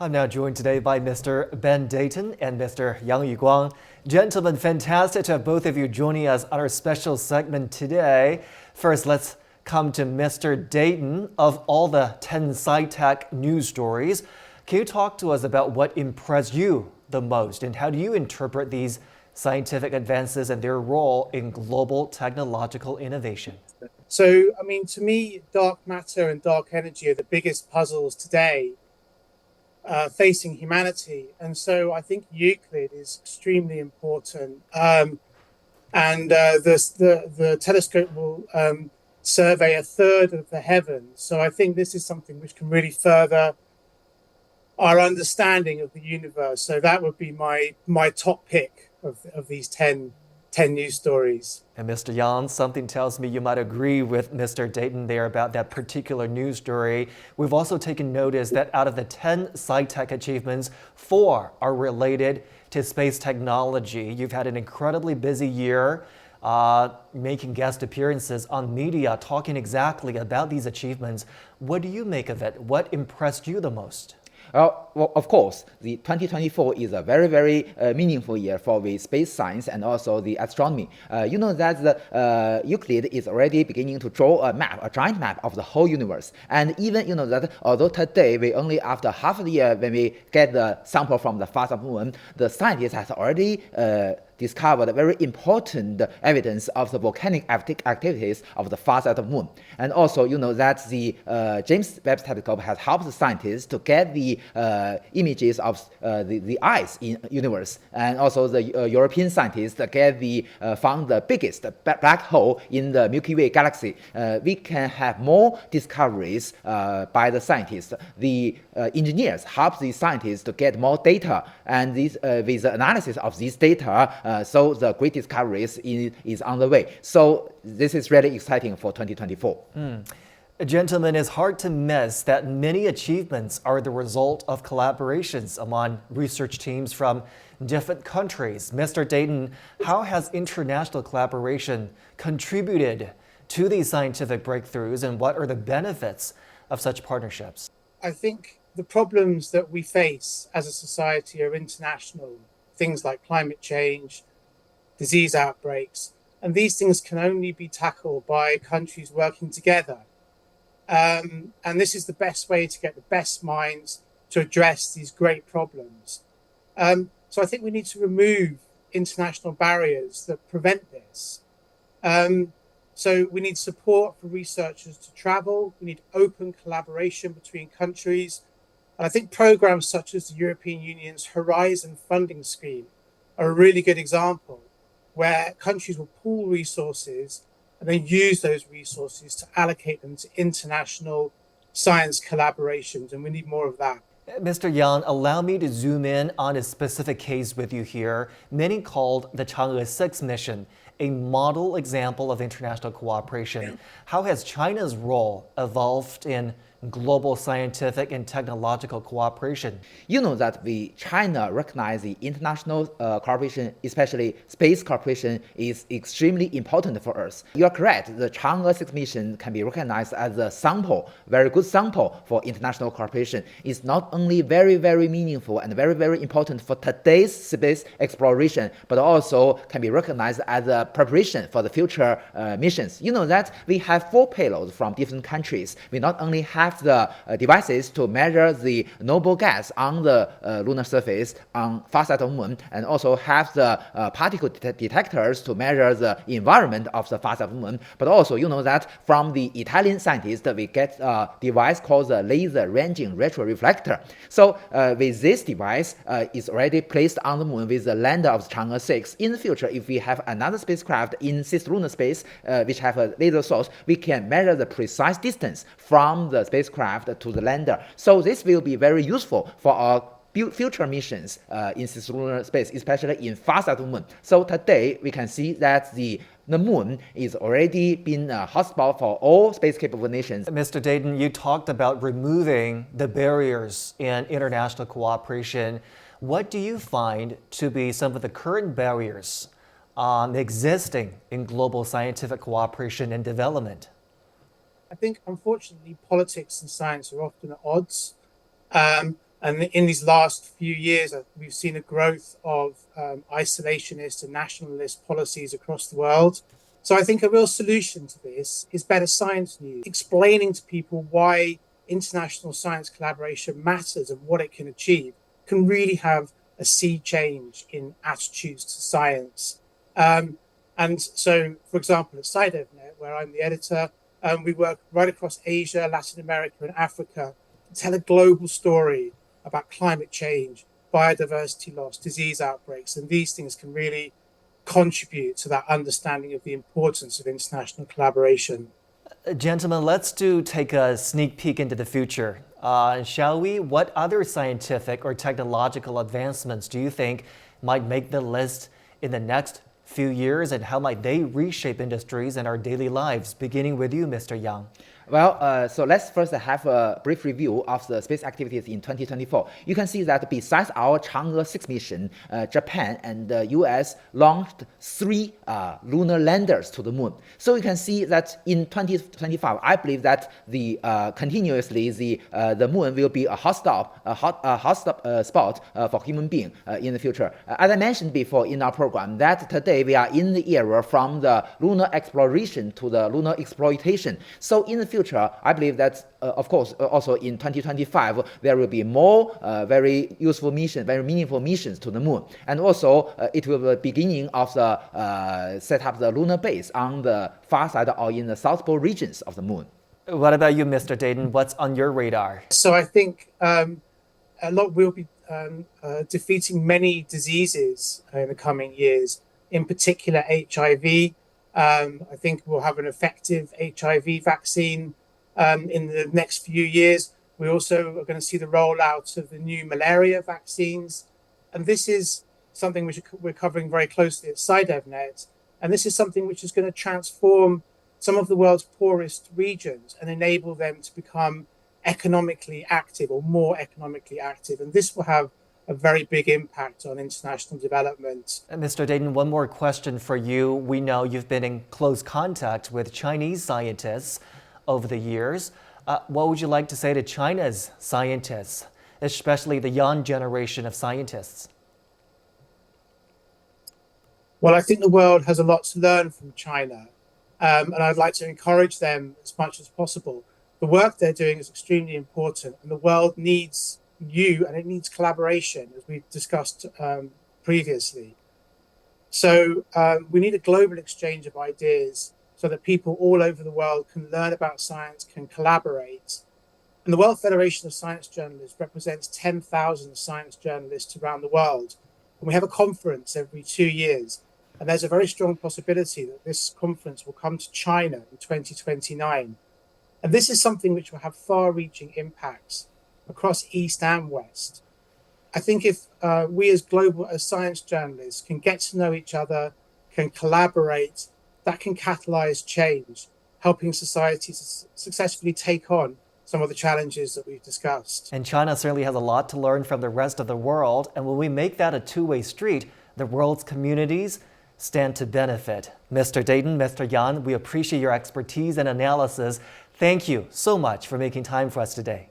I'm now joined today by Mr. Ben Deighton and Mr. Yang Yuguang. Gentlemen, fantastic to have both of you joining us on our special segment today. First, let's come to Mr. Deighton. Of all the 10 sci-tech news stories, can you talk to us about what impressed you the most and how do you interpret these scientific advances and their role in global technological innovation? So, to me, dark matter and dark energy are the biggest puzzles today facing humanity. And so I think Euclid is extremely important. And the telescope will survey a third of the heavens. So I think this is something which can really further our understanding of the universe. So that would be my top pick of these 10 news stories. And Mr. Yang, something tells me you might agree with Mr. Deighton there about that particular news story. We've also taken notice that out of the 10 sci-tech achievements, 4 are related to space technology. You've had an incredibly busy year making guest appearances on media, talking exactly about these achievements. What do you make of it? What impressed you the most? Well, of course, the 2024 is a very, very meaningful year for the space science and also the astronomy. You know that the Euclid is already beginning to draw a giant map of the whole universe. And even, you know, that although today we only after half a year when we get the sample from the far side moon, the scientists has already discovered very important evidence of the volcanic activities of the far side of the moon. And also, you know that the James Webb Telescope has helped the scientists to get the images of the ice in universe. And also the European scientists found the biggest black hole in the Milky Way galaxy. We can have more discoveries by the scientists. The engineers help the scientists to get more data, and with the analysis of these data, so the great discoveries is on the way. So this is really exciting for 2024. Gentlemen, it's hard to miss that many achievements are the result of collaborations among research teams from different countries. Mr. Deighton, how has international collaboration contributed to these scientific breakthroughs, and what are the benefits of such partnerships? I think the problems that we face as a society are international, things like climate change, disease outbreaks, and these things can only be tackled by countries working together. And this is the best way to get the best minds to address these great problems. So I think we need to remove international barriers that prevent this. So we need support for researchers to travel. We need open collaboration between countries. And I think programs such as the European Union's Horizon funding scheme are a really good example, where countries will pool resources and then use those resources to allocate them to international science collaborations. And we need more of that. Mr. Yang, allow me to zoom in on a specific case with you here. Many called the Chang'e 6 mission a model example of international cooperation. How has China's role evolved in global scientific and technological cooperation? You know that China recognize the international cooperation, especially space cooperation, is extremely important for us. You are correct. The Chang'e 6 mission can be recognized as a sample, very good sample for international cooperation. It's not only very, very meaningful and very, very important for today's space exploration, but also can be recognized as a preparation for the future missions. You know that we have 4 payloads from different countries. We not only have the devices to measure the noble gas on the lunar surface on far side of the moon, and also have the particle detectors to measure the environment of the far side of the moon. But also, you know that from the Italian scientists, we get a device called the laser ranging retroreflector. So with this device, is already placed on the moon with the lander of Chang'e 6. In the future, if we have another spacecraft in cislunar space, which have a laser source, we can measure the precise distance from the spacecraft to the lander. So this will be very useful for our future missions in cislunar space, especially in far side of the moon. So today we can see that the moon is already been a hotspot for all space-capable nations. Mr. Deighton, you talked about removing the barriers in international cooperation. What do you find to be some of the current barriers existing in global scientific cooperation and development? I think, unfortunately, politics and science are often at odds. And in these last few years, we've seen a growth of isolationist and nationalist policies across the world. So I think a real solution to this is better science news, explaining to people why international science collaboration matters and what it can achieve can really have a sea change in attitudes to science. And so, for example, at SciDevNet, where I'm the editor, we work right across Asia, Latin America, and Africa to tell a global story about climate change, biodiversity loss, disease outbreaks, and these things can really contribute to that understanding of the importance of international collaboration. Gentlemen, let's take a sneak peek into the future. Shall we? What other scientific or technological advancements do you think might make the list in the next few years, and how might they reshape industries and our daily lives? Beginning with you, Mr. Yang. Well, so let's first have a brief review of the space activities in 2024. You can see that besides our Chang'e 6 mission, Japan and the US launched 3 lunar landers to the moon. So you can see that in 2025, I believe that the moon will be a hot spot for human being in the future. As I mentioned before in our program, that today we are in the era from the lunar exploration to the lunar exploitation. So in the future, I believe that, of course, also in 2025, there will be more very useful missions, very meaningful missions to the moon. And also, it will be the beginning of the set up the lunar base on the far side or in the South Pole regions of the moon. What about you, Mr. Deighton? What's on your radar? So I think a lot will be defeating many diseases in the coming years, in particular HIV. I think we'll have an effective HIV vaccine in the next few years. We also are going to see the rollout of the new malaria vaccines. And this is something which we're covering very closely at SciDevNet. And this is something which is going to transform some of the world's poorest regions and enable them to become economically active or more economically active. And this will have a very big impact on international development. Mr. Deighton, one more question for you. We know you've been in close contact with Chinese scientists over the years. What would you like to say to China's scientists, especially the young generation of scientists? Well, I think the world has a lot to learn from China, and I'd like to encourage them as much as possible. The work they're doing is extremely important, and the world needs you, and it needs collaboration, as we've discussed previously. So we need a global exchange of ideas so that people all over the world can learn about science, can collaborate. And the World Federation of Science Journalists represents 10,000 science journalists around the world. And we have a conference every 2 years. And there's a very strong possibility that this conference will come to China in 2029. And this is something which will have far-reaching impacts across East and West. I think if we as science journalists can get to know each other, can collaborate, that can catalyze change, helping societies successfully take on some of the challenges that we've discussed. And China certainly has a lot to learn from the rest of the world. And when we make that a two-way street, the world's communities stand to benefit. Mr. Deighton, Mr. Yang, we appreciate your expertise and analysis. Thank you so much for making time for us today.